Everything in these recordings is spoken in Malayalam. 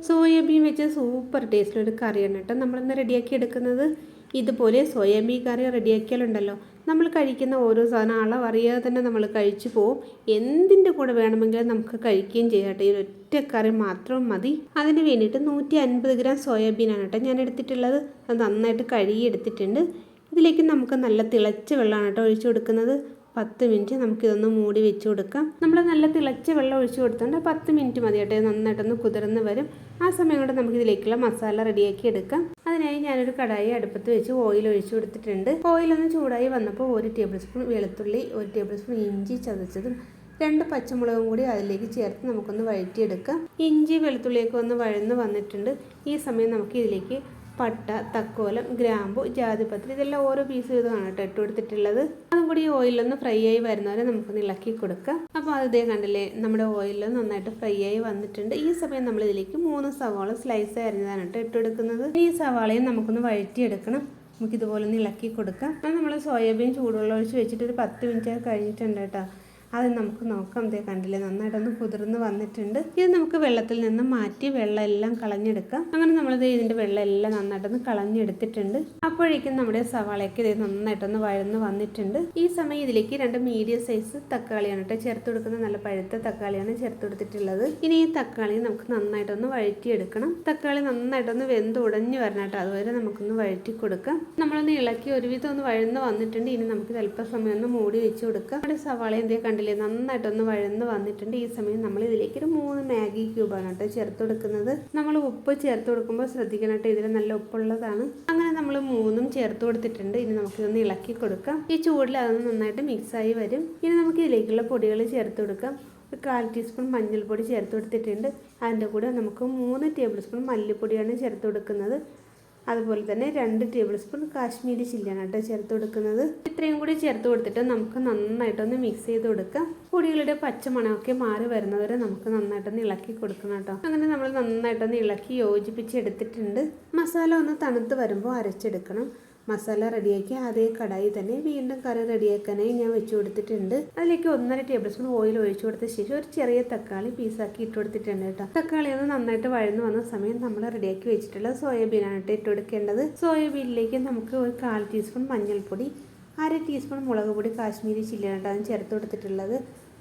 സോയാബീൻ വെച്ച് സൂപ്പർ ടേസ്റ്റിലൊരു കറിയാണ് കേട്ടോ നമ്മളിന്ന് റെഡിയാക്കി എടുക്കുന്നത്. ഇതുപോലെ സോയാബീൻ കറി റെഡിയാക്കിയാലുണ്ടല്ലോ നമ്മൾ കഴിക്കുന്ന ഓരോ സാധനം അളവറിയാതെ തന്നെ നമ്മൾ കഴിച്ചു പോവും. എന്തിൻ്റെ കൂടെ വേണമെങ്കിലും നമുക്ക് കഴിക്കുകയും ചെയ്യാം കേട്ടോ. ഈ ഒറ്റ കറി മാത്രം മതി. അതിന് വേണ്ടിയിട്ട് 150 ഗ്രാം സോയാബീനാണ് കേട്ടോ ഞാൻ എടുത്തിട്ടുള്ളത്. അത് നന്നായിട്ട് കഴുകി എടുത്തിട്ടുണ്ട്. ഇതിലേക്ക് നമുക്ക് നല്ല തിളച്ച വെള്ളമാണ് കേട്ടോ ഒഴിച്ചു കൊടുക്കുന്നത്. 10 മിനിറ്റ് നമുക്കിതൊന്ന് മൂടി വെച്ച് കൊടുക്കാം. നമ്മൾ നല്ല തിളച്ച വെള്ളം ഒഴിച്ചു കൊടുത്തുകൊണ്ട് 10 മിനിറ്റ് മതി കേട്ടോ. നന്നായിട്ടൊന്ന് കുതിർന്ന് വരും. ആ സമയം കൊണ്ട് നമുക്കിതിലേക്കുള്ള മസാല റെഡിയാക്കി എടുക്കാം. അതിനായി ഞാനൊരു കടായി അടുപ്പത്ത് വെച്ച് ഓയിൽ ഒഴിച്ചു കൊടുത്തിട്ടുണ്ട്. ഓയിലൊന്ന് ചൂടായി വന്നപ്പോൾ 1 ടേബിൾ സ്പൂൺ വെളുത്തുള്ളി, 1 ടേബിൾ സ്പൂൺ ഇഞ്ചി ചതച്ചതും 2 പച്ചമുളകും കൂടി അതിലേക്ക് ചേർത്ത് നമുക്കൊന്ന് വഴറ്റിയെടുക്കാം. ഇഞ്ചി വെളുത്തുള്ളിയൊക്കെ ഒന്ന് വഴന്ന് വന്നിട്ടുണ്ട്. ഈ സമയം നമുക്ക് ഇതിലേക്ക് പട്ട, തക്കോലം, ഗ്രാമ്പു, ജാതിപത്രി ഇതെല്ലാം ഓരോ പീസ് വീതമാണ് കേട്ടോ ഇട്ട് കൊടുത്തിട്ടുള്ളത്. അതും കൂടി ഓയിലൊന്ന് ഫ്രൈ ആയി വരുന്നവരെ നമുക്കൊന്ന് ഇളക്കി കൊടുക്കാം. അപ്പോൾ അതേ കണ്ടില്ലേ, നമ്മുടെ ഓയിലിൽ നന്നായിട്ട് ഫ്രൈ ആയി വന്നിട്ടുണ്ട്. ഈ സമയം നമ്മൾ ഇതിലേക്ക് 3 സവാള സ്ലൈസ് അരിഞ്ഞതാണ് കേട്ടോ ഇട്ട് കൊടുക്കുന്നത്. ഈ സവാളയും നമുക്കൊന്ന് വഴറ്റിയെടുക്കണം. നമുക്കിതുപോലെ ഒന്ന് ഇളക്കി കൊടുക്കാം. നമ്മൾ സോയാബീൻ ചൂടുവെള്ളം ഒഴിച്ച് വെച്ചിട്ട് ഒരു 10 മിനിറ്റ് കഴിഞ്ഞിട്ടുണ്ട് കേട്ടോ. അത് നമുക്ക് നോക്കാം. ഇതേ കണ്ടില്ലേ, നന്നായിട്ടൊന്ന് കുതിർന്ന് വന്നിട്ടുണ്ട്. ഇത് നമുക്ക് വെള്ളത്തിൽ നിന്ന് മാറ്റി വെള്ളം എല്ലാം കളഞ്ഞെടുക്കാം. അങ്ങനെ നമ്മളിത് ഇതിൻ്റെ വെള്ളം എല്ലാം നന്നായിട്ടൊന്ന് കളഞ്ഞെടുത്തിട്ടുണ്ട്. അപ്പോഴേക്കും നമ്മുടെ സവാളയൊക്കെ ഇത് നന്നായിട്ടൊന്ന് വഴന്ന് വന്നിട്ടുണ്ട്. ഈ സമയം ഇതിലേക്ക് 2 മീഡിയം സൈസ് തക്കാളിയാണ് കേട്ടോ ചേർത്ത് കൊടുക്കുന്നത്. നല്ല പഴുത്ത തക്കാളിയാണ് ചേർത്ത് കൊടുത്തിട്ടുള്ളത്. ഇനി ഈ തക്കാളി നമുക്ക് നന്നായിട്ടൊന്ന് വഴറ്റിയെടുക്കണം. തക്കാളി നന്നായിട്ടൊന്ന് വെന്ത് ഉടഞ്ഞു വരണം കേട്ടോ. അതുവരെ നമുക്കൊന്ന് വഴറ്റി കൊടുക്കാം. നമ്മളൊന്ന് ഇളക്കി ഒരുവിധം ഒന്ന് വഴന്ന് വന്നിട്ടുണ്ട്. ഇനി നമുക്ക് അല്പസമയം ഒന്ന് മൂടി വെച്ച് കൊടുക്കാം. നമ്മുടെ സവാള എന്തേ നന്നായിട്ടൊന്ന് വഴന്ന് വന്നിട്ടുണ്ട്. ഈ സമയം നമ്മൾ ഇതിലേക്ക് ഒരു 3 മാഗി ക്യൂബാണ് കേട്ടോ ചേർത്ത് കൊടുക്കുന്നത്. നമ്മൾ ഉപ്പ് ചേർത്ത് കൊടുക്കുമ്പോൾ ശ്രദ്ധിക്കണം കേട്ടോ, ഇതിൽ നല്ല ഉപ്പുള്ളതാണ്. അങ്ങനെ നമ്മൾ 3ഉം ചേർത്ത് കൊടുത്തിട്ടുണ്ട്. ഇനി നമുക്കിതൊന്ന് ഇളക്കി കൊടുക്കാം. ഈ ചൂടിൽ അതൊന്ന് നന്നായിട്ട് മിക്സായി വരും. ഇനി നമുക്ക് ഇതിലേക്കുള്ള പൊടികൾ ചേർത്ത് കൊടുക്കാം. ഒരു 1/4 ടീസ്പൂൺ മഞ്ഞൾപ്പൊടി ചേർത്ത് കൊടുത്തിട്ടുണ്ട്. അതിൻ്റെ കൂടെ നമുക്ക് 3 ടേബിൾ സ്പൂൺ മല്ലിപ്പൊടിയാണ് ചേർത്ത് കൊടുക്കുന്നത്. അതുപോലെ തന്നെ 2 ടേബിൾ സ്പൂൺ കാശ്മീരി ചില്ലിയാണ് കേട്ടോ ചേർത്ത് കൊടുക്കുന്നത്. ഇത്രയും കൂടി ചേർത്ത് കൊടുത്തിട്ട് നമുക്ക് നന്നായിട്ടൊന്ന് മിക്സ് ചെയ്ത് കൊടുക്കാം. പൊടികളുടെ പച്ചമണമൊക്കെ മാറി വരുന്നവരെ നമുക്ക് നന്നായിട്ടൊന്ന് ഇളക്കി കൊടുക്കണം കേട്ടോ. അങ്ങനെ നമ്മൾ നന്നായിട്ടൊന്ന് ഇളക്കി യോജിപ്പിച്ചെടുത്തിട്ടുണ്ട്. മസാല ഒന്ന് തണുത്ത് വരുമ്പോൾ അരച്ചെടുക്കണം. മസാല റെഡിയാക്കി അതേ കടായി തന്നെ വീണ്ടും കറി റെഡിയാക്കാനായി ഞാൻ വെച്ച് കൊടുത്തിട്ടുണ്ട്. അതിലേക്ക് 1.5 ടേബിൾ സ്പൂൺ ഓയിൽ ഒഴിച്ചു കൊടുത്ത ശേഷം ഒരു ചെറിയ തക്കാളി പീസാക്കി ഇട്ട് കൊടുത്തിട്ടുണ്ട് കേട്ടോ. തക്കാളി ഒന്ന് നന്നായിട്ട് വഴന്നു വന്ന സമയം നമ്മൾ റെഡിയാക്കി വെച്ചിട്ടുള്ള സോയാബീനാണ് ഇട്ട് കൊടുക്കേണ്ടത്. സോയാബീനിലേക്ക് നമുക്ക് ഒരു 1/4 ടീസ്പൂൺ മഞ്ഞൾപ്പൊടി, 1/2 ടീസ്പൂൺ മുളക് പൊടി, കാശ്മീരി ചില്ലിയാണ് കേട്ടോ ചേർത്ത് കൊടുത്തിട്ടുള്ളത്.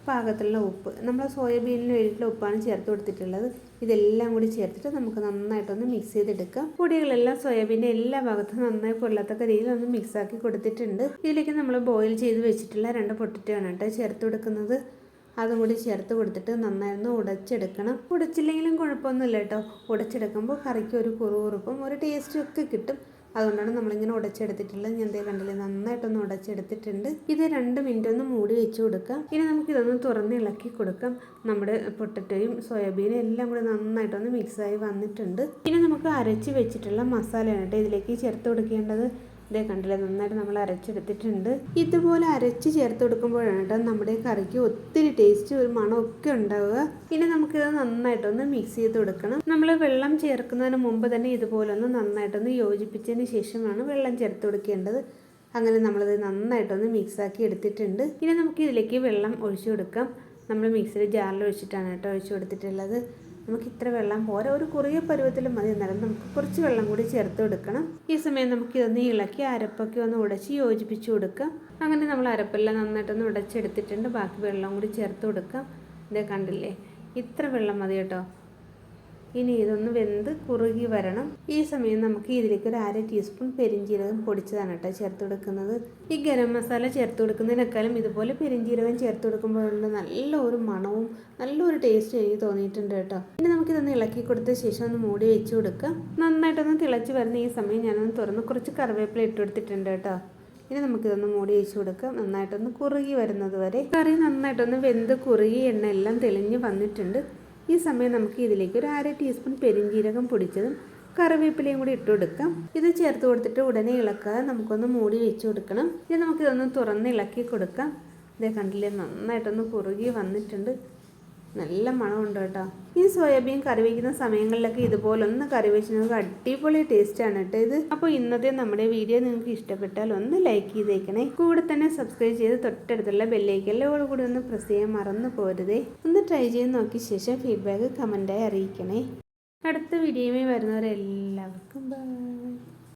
പാകത്തിലുള്ള ഉപ്പ്, നമ്മൾ സോയാബീനിന് വേണ്ടിയിട്ടുള്ള ഉപ്പാണ് ചേർത്ത് കൊടുത്തിട്ടുള്ളത്. ഇതെല്ലാം കൂടി ചേർത്തിട്ട് നമുക്ക് നന്നായിട്ടൊന്ന് മിക്സ് ചെയ്തെടുക്കാം. പൊടികളെല്ലാം സോയാബീൻ്റെ എല്ലാ ഭാഗത്തും നന്നായി പൊള്ളത്തക്ക രീതിയിൽ ഒന്ന് മിക്സാക്കി കൊടുത്തിട്ടുണ്ട്. ഇതിലേക്ക് നമ്മൾ ബോയിൽ ചെയ്ത് വെച്ചിട്ടുള്ള 2 പൊട്ടറ്റോയാണ് കേട്ടോ ചേർത്ത് കൊടുക്കുന്നത്. അതും കൂടി ചേർത്ത് കൊടുത്തിട്ട് നന്നായിരുന്നു ഉടച്ചെടുക്കണം. ഉടച്ചില്ലെങ്കിലും കുഴപ്പമൊന്നുമില്ല കേട്ടോ. ഉടച്ചെടുക്കുമ്പോൾ കറിക്ക് ഒരു കുറുകുറുപ്പും ഒരു ടേസ്റ്റും ഒക്കെ കിട്ടും. അതുകൊണ്ടാണ് നമ്മളിങ്ങനെ ഉടച്ചെടുത്തിട്ടുള്ളത്. ഞാൻ എന്തേ കണ്ടില്ലേ, നന്നായിട്ടൊന്ന് ഉടച്ചെടുത്തിട്ടുണ്ട്. ഇത് 2 മിനിറ്റ് ഒന്ന് മൂടി വെച്ച് കൊടുക്കാം. ഇനി നമുക്കിതൊന്ന് തുറന്ന് ഇളക്കി കൊടുക്കാം. നമ്മുടെ പൊട്ടറ്റോയും സോയാബീനും എല്ലാം കൂടി നന്നായിട്ടൊന്ന് മിക്സായി വന്നിട്ടുണ്ട്. ഇനി നമുക്ക് അരച്ച് വെച്ചിട്ടുള്ള മസാലയാണ് കേട്ടോ ഇതിലേക്ക് ചേർത്ത് കൊടുക്കേണ്ടത്. ഇതേ കണ്ടില്ലേ, നന്നായിട്ട് നമ്മൾ അരച്ചെടുത്തിട്ടുണ്ട്. ഇതുപോലെ അരച്ച് ചേർത്ത് കൊടുക്കുമ്പോഴാണ് കേട്ടോ നമ്മുടെ കറിക്ക് ഒത്തിരി ടേസ്റ്റ്, ഒരു മണമൊക്കെ ഉണ്ടാവുക. ഇനി നമുക്കിത് നന്നായിട്ടൊന്ന് മിക്സ് ചെയ്ത് കൊടുക്കണം. നമ്മൾ വെള്ളം ചേർക്കുന്നതിന് മുമ്പ് തന്നെ ഇതുപോലെ ഒന്ന് നന്നായിട്ടൊന്ന് യോജിപ്പിച്ചതിന് ശേഷമാണ് വെള്ളം ചേർത്ത് കൊടുക്കേണ്ടത്. അങ്ങനെ നമ്മളിത് നന്നായിട്ടൊന്ന് മിക്സാക്കി എടുത്തിട്ടുണ്ട്. ഇനി നമുക്ക് ഇതിലേക്ക് വെള്ളം ഒഴിച്ചു കൊടുക്കാം. നമ്മൾ മിക്സിയിൽ ജാറിൽ ഒഴിച്ചിട്ടാണ് കേട്ടോ ഒഴിച്ചു കൊടുത്തിട്ടുള്ളത്. നമുക്ക് ഇത്ര വെള്ളം പോരാ, ഒരു കുറിയ പരുവത്തിലും മതി. എന്നാലും നമുക്ക് കുറച്ച് വെള്ളം കൂടി ചേർത്ത് കൊടുക്കണം. ഈ സമയം നമുക്ക് ഇതൊന്ന് ഇളക്കി അരപ്പൊക്കെ ഒന്ന് ഉടച്ച് യോജിപ്പിച്ച് കൊടുക്കാം. അങ്ങനെ നമ്മൾ അരപ്പെല്ലാം നന്നായിട്ടൊന്ന് ഉടച്ചെടുത്തിട്ടുണ്ട്. ബാക്കി വെള്ളം കൂടി ചേർത്ത് കൊടുക്കാം. ഇതേ കണ്ടില്ലേ, ഇത്ര വെള്ളം മതി കേട്ടോ. ഇനി ഇതൊന്ന് വെന്ത് കുറുകി വരണം. ഈ സമയം നമുക്ക് ഇതിലേക്ക് ഒരു 1/2 ടീസ്പൂൺ പെരിഞ്ജീരകം പൊടിച്ചതാണ് കേട്ടോ ചേർത്ത് കൊടുക്കുന്നത്. ഈ ഗരം മസാല ചേർത്ത് കൊടുക്കുന്നതിനേക്കാളും ഇതുപോലെ പെരിഞ്ജീരകം ചേർത്ത് കൊടുക്കുമ്പോഴുള്ള നല്ലൊരു മണവും നല്ലൊരു ടേസ്റ്റും എനിക്ക് തോന്നിയിട്ടുണ്ട് കേട്ടോ. ഇനി നമുക്കിതൊന്ന് ഇളക്കി കൊടുത്ത ശേഷം ഒന്ന് മൂടി വെച്ച് കൊടുക്കാം. നന്നായിട്ടൊന്ന് തിളച്ച് വരുന്ന ഈ സമയം ഞാനൊന്ന് തുറന്ന് കുറച്ച് കറിവേപ്പില ഇട്ട് കൊടുത്തിട്ടുണ്ട് കേട്ടോ. ഇനി നമുക്കിതൊന്ന് മൂടി വെച്ച് കൊടുക്കാം. നന്നായിട്ടൊന്ന് കുറുകി വരുന്നത് വരെ. കറി നന്നായിട്ടൊന്ന് വെന്ത് കുറുകി എണ്ണ എല്ലാം തെളിഞ്ഞ് വന്നിട്ടുണ്ട്. ഈ സമയം നമുക്ക് ഇതിലേക്ക് ഒരു 1/2 ടീസ്പൂൺ പെരിഞ്ജീരകം പൊടിച്ചതും കറിവേപ്പിലയും കൂടി ഇട്ട് കൊടുക്കാം. ഇത് ചേർത്ത് കൊടുത്തിട്ട് ഉടനെ ഇളക്കാതെ നമുക്കൊന്ന് മൂടി വെച്ച് കൊടുക്കണം. ഇനി നമുക്കിതൊന്ന് തുറന്ന് ഇളക്കി കൊടുക്കാം. ഇതേ കണ്ടില്ലേ, നന്നായിട്ടൊന്ന് കുറുകി വന്നിട്ടുണ്ട്. നല്ല മണമുണ്ട് കേട്ടോ. ഈ സോയാബീൻ കറി വയ്ക്കുന്ന സമയങ്ങളിലൊക്കെ ഇതുപോലെ ഒന്ന് കറി വെച്ച് നമുക്ക് അടിപൊളി ടേസ്റ്റാണ് കേട്ടോ ഇത്. അപ്പോൾ ഇന്നത്തെ നമ്മുടെ വീഡിയോ നിങ്ങൾക്ക് ഇഷ്ടപ്പെട്ടാൽ ഒന്ന് ലൈക്ക് ചെയ്തേക്കണേ. കൂടെ തന്നെ സബ്സ്ക്രൈബ് ചെയ്ത് തൊട്ടടുത്തുള്ള ബെല്ലൈക്കനിൽ കൂടി ഒന്ന് പ്രസ് ചെയ്യാൻ മറന്നു പോരുതേ. ഒന്ന് ട്രൈ ചെയ്ത് നോക്കിയ ശേഷം ഫീഡ്ബാക്ക് കമൻറ്റായി അറിയിക്കണേ. അടുത്ത വീഡിയോയുമായി വരുന്നവരെല്ലാവർക്കും ബൈ.